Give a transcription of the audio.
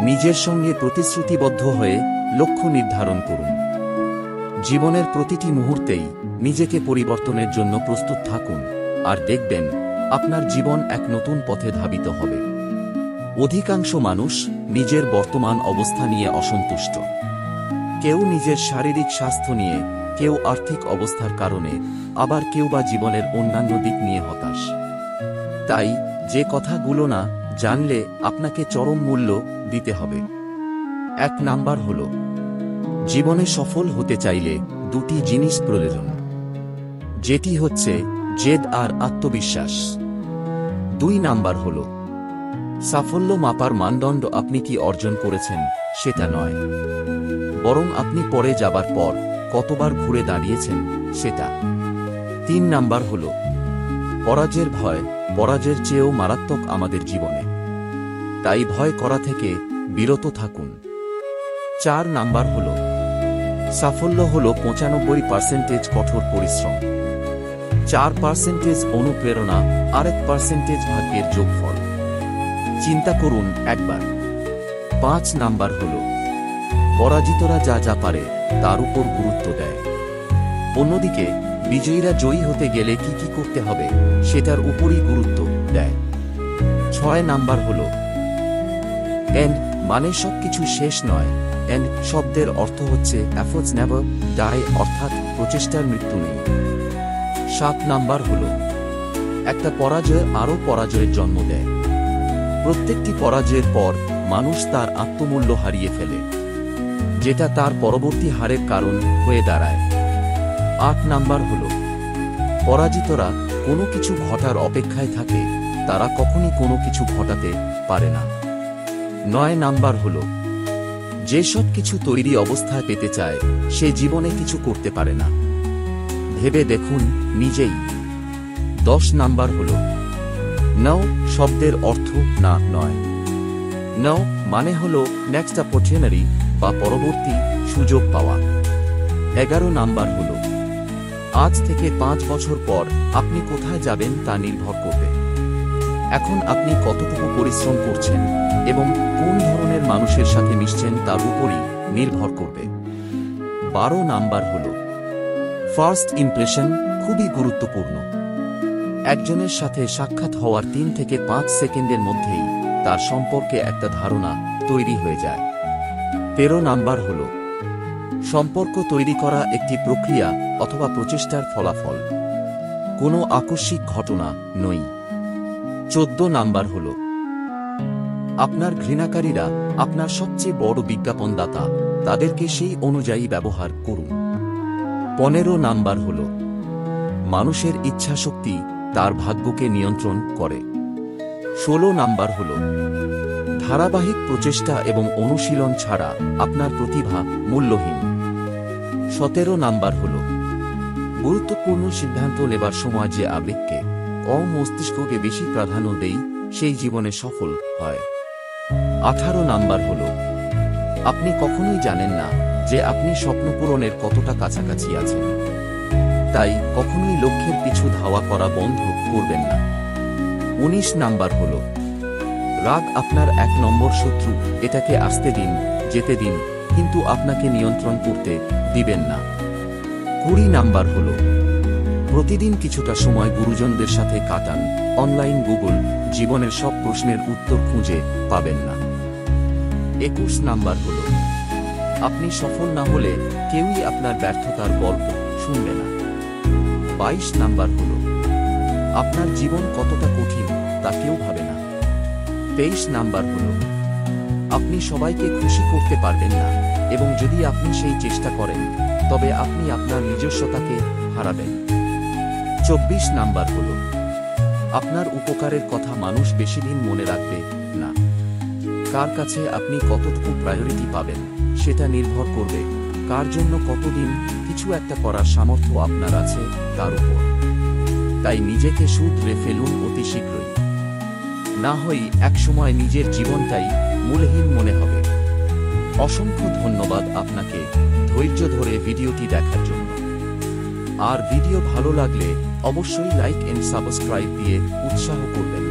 নিজের সঙ্গে প্রতিশ্রুতিবদ্ধ হয়ে লক্ষ্য নির্ধারণ করুন। জীবনের প্রতিটি মুহূর্তেই নিজেকে পরিবর্তনের জন্য প্রস্তুত থাকুন, আর দেখবেন আপনার জীবন এক নতুন পথে ধাবিত হবে। অধিকাংশ মানুষ নিজের বর্তমান অবস্থা নিয়ে অসন্তুষ্ট। কেউ নিজের শারীরিক স্বাস্থ্য নিয়ে, কেউ আর্থিক অবস্থার কারণে, আবার কেউ বা জীবনের অন্যান্য দিক নিয়ে হতাশ। তাই যে কথাগুলো না জানলে আপনাকে চরম মূল্য দিতে হবে। 1 নাম্বার হল, জীবনে সফল হতে চাইলে দুটি জিনিস প্রয়োজন, যেটি হচ্ছে জেদ আর আত্মবিশ্বাস। 2 নাম্বার হল, সাফল্য মাপার মানদণ্ড আপনি কি অর্জন করেছেন সেটা নয়, বরং আপনি পরে যাবার পর কতবার ঘুরে দাঁড়িয়েছেন সেটা। 3 নাম্বার হল, পরাজয়ের ভয় পরাজয়ের চেয়েও মারাত্মক আমাদের জীবনে, তাই ভয় করা থেকে বিরত থাকুন। 4 নাম্বার হল, সাফল্য হল 95% কঠোর পরিশ্রম, 4% অনুপ্রেরণা, আর 1% ভাগ্যের যোগফল। চিন্তা করুন একবার। 5 নাম্বার হল, পরাজিতরা যা যা পারে তার উপর গুরুত্ব দেয়, অন্যদিকে বিজয়ীরা জয়ী হতে গেলে কি কি করতে হবে সেটার উপরই গুরুত্ব দেয়। 6 নাম্বার হল, এন্ড মানে সবকিছু শেষ নয়। এন্ড শব্দের অর্থ হচ্ছে এফোর্টস নেভার ডাই, অর্থাৎ প্রচেষ্টার মৃত্যু নেই। 7 নাম্বার হল, একটা পরাজয় আরও পরাজয়ের জন্ম দেয়। প্রত্যেকটি পরাজয়ের পর মানুষ তার আত্মমূল্য হারিয়ে ফেলে, যেটা তার পরবর্তী হারের কারণ হয়ে দাঁড়ায়। 8 নাম্বার হল, পরাজিতরা কোনো কিছু ঘটার অপেক্ষায় থাকে, তারা কখনই কোনো কিছু ঘটাতে পারে না। 9 নাম্বার হল, যে সব কিছু তৈরি অবস্থায় পেতে চায় সে জীবনে কিছু করতে পারে না, ভেবে দেখুন নিজেই। 10 নাম্বার হল, নাও শব্দের অর্থ না নয়। নাও মানে হল নেক্সট অপরচুনিটি বা পরবর্তী সুযোগ পাওয়া। 11 নাম্বার হল, আজ থেকে 5 বছর পর আপনি কোথায় যাবেন তা নির্ভর করবে। এখন আপনি কতটুকু পরিশ্রম করছেন এবং কোন ধরনের মানুষের সাথে মিশছেন তার উপরই নির্ভর করবে। 12 নাম্বার হল, ফার্স্ট ইমপ্রেশন খুবই গুরুত্বপূর্ণ। একজনের সাথে সাক্ষাৎ হওয়ার 3 থেকে 5 সেকেন্ডের মধ্যেই তার সম্পর্কে একটা ধারণা তৈরি হয়ে যায়। 13 নাম্বার হল, সম্পর্ক তৈরি করা একটি প্রক্রিয়া অথবা প্রচেষ্টার ফলাফল, কোনো আকস্মিক ঘটনা নয়। 14 নাম্বার হল, আপনার ঘৃণাকারীরা আপনার সবচেয়ে বড় বিজ্ঞাপনদাতা, তাদেরকে সেই অনুযায়ী ব্যবহার করুন। 15 নাম্বার হল, মানুষের ইচ্ছাশক্তি তার ভাগ্যকে নিয়ন্ত্রণ করে। 16 নাম্বার হল, ধারাবাহিক প্রচেষ্টা এবং অনুশীলন ছাড়া আপনার প্রতিভা মূল্যহীন। 17 নাম্বার হল, গুরুত্বপূর্ণ সিদ্ধান্ত নেবার সময় যে আবেগকে মস্তিষ্ককে বেশি প্রাধান্য দেই সেই জীবনে সফল হয়। 18 নাম্বার হল, আপনি কখনোই জানেন না যে আপনি স্বপ্ন পূরণের কতটা কাছাকাছি আছেন, তাই কখনোই লক্ষ্যের পিছু ধাওয়া করা বন্ধ করবেন না। 19 নাম্বার হল, রাগ আপনার 1 নম্বর শত্রু, এটাকে আসতে দিন, যেতে দিন, কিন্তু আপনাকে নিয়ন্ত্রণ করতে দিবেন না। 20 নাম্বার হল, প্রতিদিন কিছুটা সময় গুরুজনদের সাথে কাটান। অনলাইন গুগল জীবনের সব প্রশ্নের উত্তর খুঁজে পাবেন না। 21 নাম্বার হল, আপনি সফল না হলে কেউই আপনার ব্যর্থতার গল্প শুনবে না। 22 নাম্বার হল, আপনার জীবন কতটা কঠিন তা কেউ ভাবে না। 23 নাম্বার হল, আপনি সবাইকে খুশি করতে পারবেন না, এবং যদি আপনি সেই চেষ্টা করেন তবে আপনি আপনার নিজস্বতাকে হারাবেন। 24 নাম্বার হল, আপনার উপকারের কথা মানুষ বেশিদিন মনে রাখবে না। কার কাছে আপনি কতটুকু প্রায়োরিটি পাবেন সেটা নির্ভর করবে কার জন্য কতদিন কিছু একটা করার সামর্থ্য আপনার আছে তার উপর। তাই নিজেকে শুধরে ফেলুন অতি শীঘ্রই, না হয় একসময় নিজের জীবনটাই মূল্যহীন মনে হবে। অসংখ্য ধন্যবাদ আপনাকে ধৈর্য ধরে ভিডিওটি দেখার জন্য। আর ভিডিও ভালো লাগলে অবশ্যই লাইক এন্ড সাবস্ক্রাইব দিয়ে উৎসাহ করবেন।